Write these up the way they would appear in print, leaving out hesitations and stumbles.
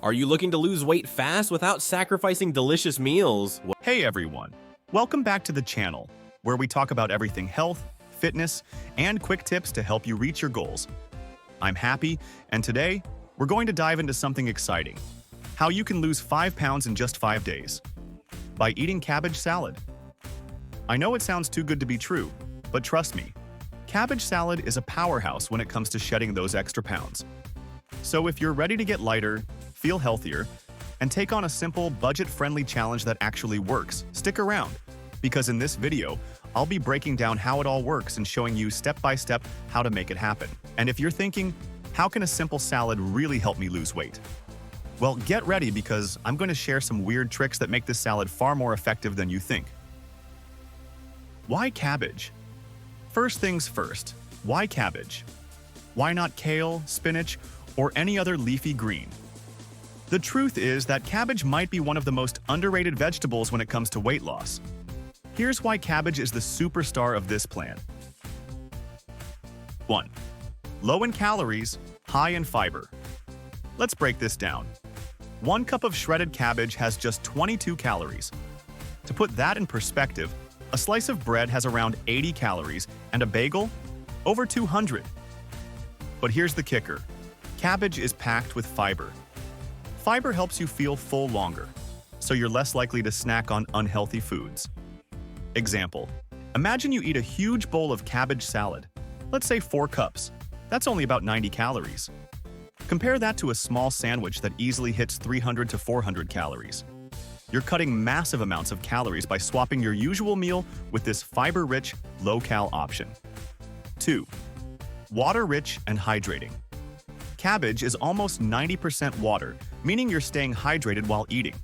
Are you looking to lose weight fast without sacrificing delicious meals? Hey everyone, welcome back to the channel, where we talk about everything health, fitness, and quick tips to help you reach your goals. I'm Happy, and today, we're going to dive into something exciting. How you can lose 5 pounds in just 5 days. By eating cabbage salad. I know it sounds too good to be true, but trust me, cabbage salad is a powerhouse when it comes to shedding those extra pounds. So if you're ready to get lighter, feel healthier, and take on a simple, budget-friendly challenge that actually works, stick around, because in this video, I'll be breaking down how it all works and showing you step-by-step how to make it happen. And if you're thinking, how can a simple salad really help me lose weight? Well, get ready because I'm going to share some weird tricks that make this salad far more effective than you think. Why cabbage? First things first, why cabbage? Why not kale, spinach, or any other leafy green? The truth is that cabbage might be one of the most underrated vegetables when it comes to weight loss. Here's why cabbage is the superstar of this plan. 1. Low in calories, high in fiber. Let's break this down. 1 cup of shredded cabbage has just 22 calories. To put that in perspective, a slice of bread has around 80 calories and a bagel, over 200. But here's the kicker. Cabbage is packed with fiber. Fiber helps you feel full longer, so you're less likely to snack on unhealthy foods. Example, imagine you eat a huge bowl of cabbage salad, let's say 4 cups. That's only about 90 calories. Compare that to a small sandwich that easily hits 300 to 400 calories. You're cutting massive amounts of calories by swapping your usual meal with this fiber-rich, low-cal option. 2. Water-rich and hydrating. Cabbage is almost 90% water, meaning you're staying hydrated while eating.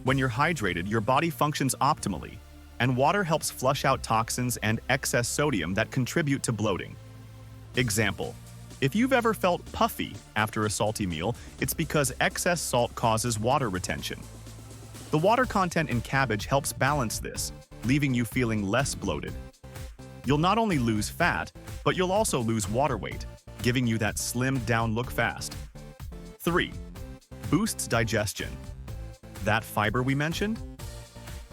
When you're hydrated, your body functions optimally, and water helps flush out toxins and excess sodium that contribute to bloating. Example, if you've ever felt puffy after a salty meal, it's because excess salt causes water retention. The water content in cabbage helps balance this, leaving you feeling less bloated. You'll not only lose fat, but you'll also lose water weight, giving you that slimmed down look fast. 3. Boosts digestion. That fiber we mentioned?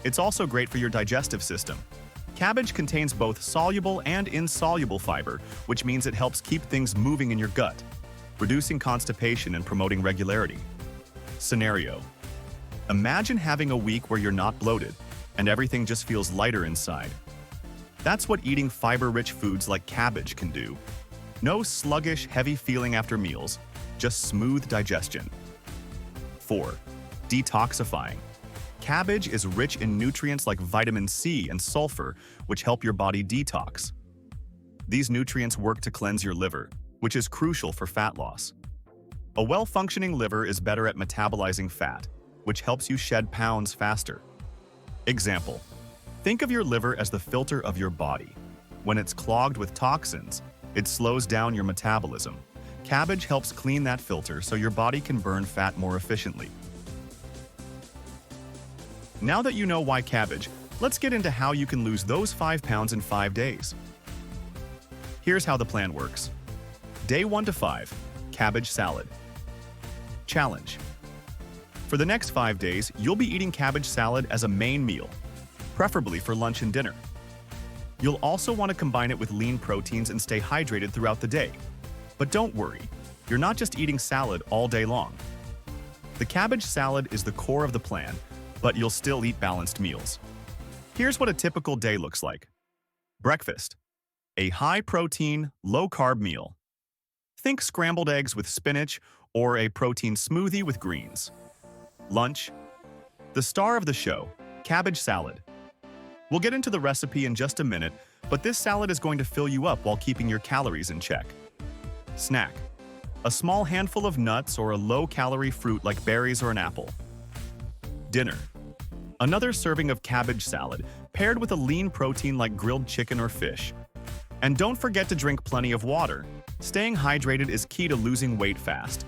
It's also great for your digestive system. Cabbage contains both soluble and insoluble fiber, which means it helps keep things moving in your gut, reducing constipation and promoting regularity. Scenario: imagine having a week where you're not bloated, and everything just feels lighter inside. That's what eating fiber-rich foods like cabbage can do. No sluggish, heavy feeling after meals, just smooth digestion. 4. Detoxifying. Cabbage is rich in nutrients like vitamin C and sulfur, which help your body detox. These nutrients work to cleanse your liver, which is crucial for fat loss. A well-functioning liver is better at metabolizing fat, which helps you shed pounds faster. Example, think of your liver as the filter of your body. When it's clogged with toxins, it slows down your metabolism. Cabbage helps clean that filter so your body can burn fat more efficiently. Now that you know why cabbage, let's get into how you can lose those 5 pounds in 5 days. Here's how the plan works. Day 1 to 5, cabbage salad. Challenge. For the next 5 days, you'll be eating cabbage salad as a main meal, preferably for lunch and dinner. You'll also want to combine it with lean proteins and stay hydrated throughout the day. But don't worry, you're not just eating salad all day long. The cabbage salad is the core of the plan, but you'll still eat balanced meals. Here's what a typical day looks like. Breakfast. A high-protein, low-carb meal. Think scrambled eggs with spinach or a protein smoothie with greens. Lunch. The star of the show, cabbage salad. We'll get into the recipe in just a minute, but this salad is going to fill you up while keeping your calories in check. Snack. A small handful of nuts or a low-calorie fruit like berries or an apple. Dinner. Another serving of cabbage salad, paired with a lean protein like grilled chicken or fish. And don't forget to drink plenty of water. Staying hydrated is key to losing weight fast.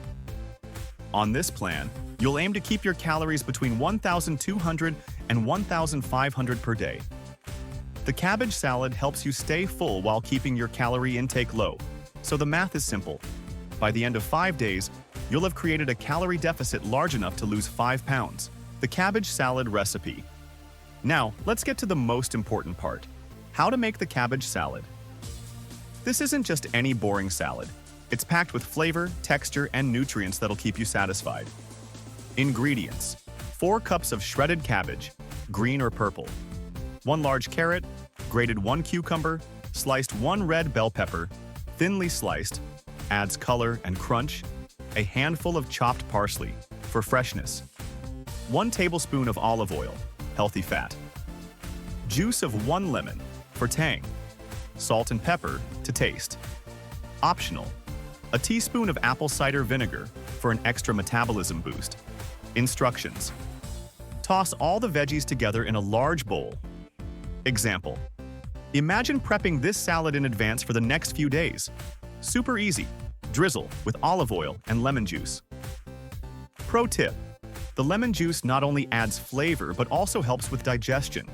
On this plan, you'll aim to keep your calories between 1,200 and 1,500 per day. The cabbage salad helps you stay full while keeping your calorie intake low, so the math is simple. By the end of 5 days, you'll have created a calorie deficit large enough to lose 5 pounds. The cabbage salad recipe. Now, let's get to the most important part. How to make the cabbage salad. This isn't just any boring salad. It's packed with flavor, texture, and nutrients that'll keep you satisfied. Ingredients: 4 cups of shredded cabbage, green or purple, 1 large carrot, grated 1 cucumber, sliced 1 red bell pepper, thinly sliced, adds color and crunch, a handful of chopped parsley for freshness, 1 tablespoon of olive oil, healthy fat, juice of 1 lemon for tang, salt and pepper to taste. Optional: a teaspoon of apple cider vinegar for an extra metabolism boost. Instructions: toss all the veggies together in a large bowl. Example: imagine prepping this salad in advance for the next few days. Super easy. Drizzle with olive oil and lemon juice. Pro tip: the lemon juice not only adds flavor but also helps with digestion.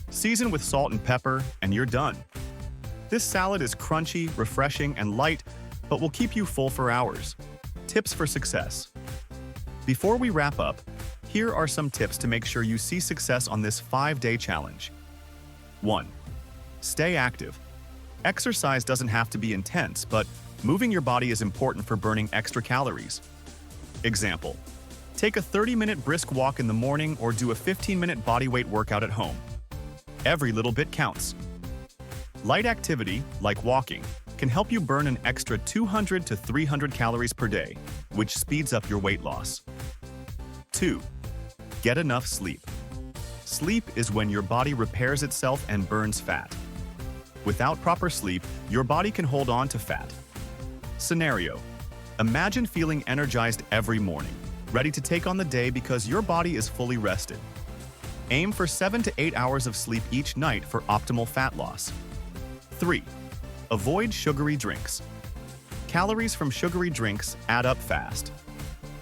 Season with salt and pepper, and you're done. This salad is crunchy, refreshing, and light, but will keep you full for hours. Tips for success. Before we wrap up, here are some tips to make sure you see success on this 5-day challenge. 1. Stay active. Exercise doesn't have to be intense, but moving your body is important for burning extra calories. Example: take a 30-minute brisk walk in the morning or do a 15-minute bodyweight workout at home. Every little bit counts. Light activity, like walking, can help you burn an extra 200 to 300 calories per day, which speeds up your weight loss. 2. Get enough sleep. Sleep is when your body repairs itself and burns fat. Without proper sleep, your body can hold on to fat. Scenario: imagine feeling energized every morning, ready to take on the day because your body is fully rested. Aim for 7 to 8 hours of sleep each night for optimal fat loss. 3. Avoid sugary drinks. Calories from sugary drinks add up fast.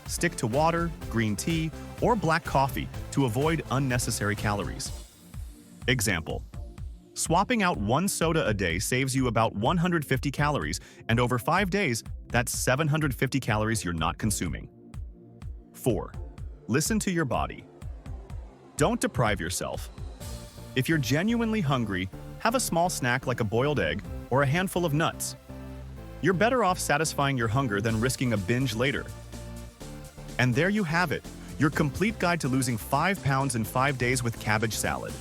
Stick to water, green tea, or black coffee to avoid unnecessary calories. Example: swapping out 1 soda a day saves you about 150 calories, and over 5 days, that's 750 calories you're not consuming. 4. Listen to your body. Don't deprive yourself. If you're genuinely hungry, have a small snack like a boiled egg or a handful of nuts. You're better off satisfying your hunger than risking a binge later. And there you have it, your complete guide to losing 5 pounds in 5 days with cabbage salad.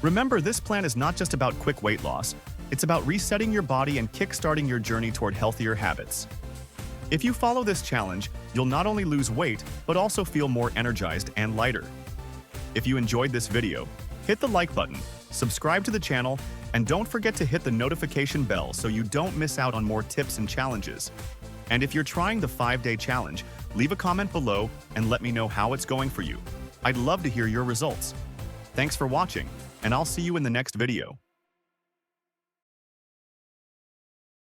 Remember, this plan is not just about quick weight loss, it's about resetting your body and kickstarting your journey toward healthier habits. If you follow this challenge, you'll not only lose weight, but also feel more energized and lighter. If you enjoyed this video, hit the like button, subscribe to the channel, and don't forget to hit the notification bell so you don't miss out on more tips and challenges. And if you're trying the 5-day challenge, leave a comment below and let me know how it's going for you. I'd love to hear your results. Thanks for watching, and I'll see you in the next video.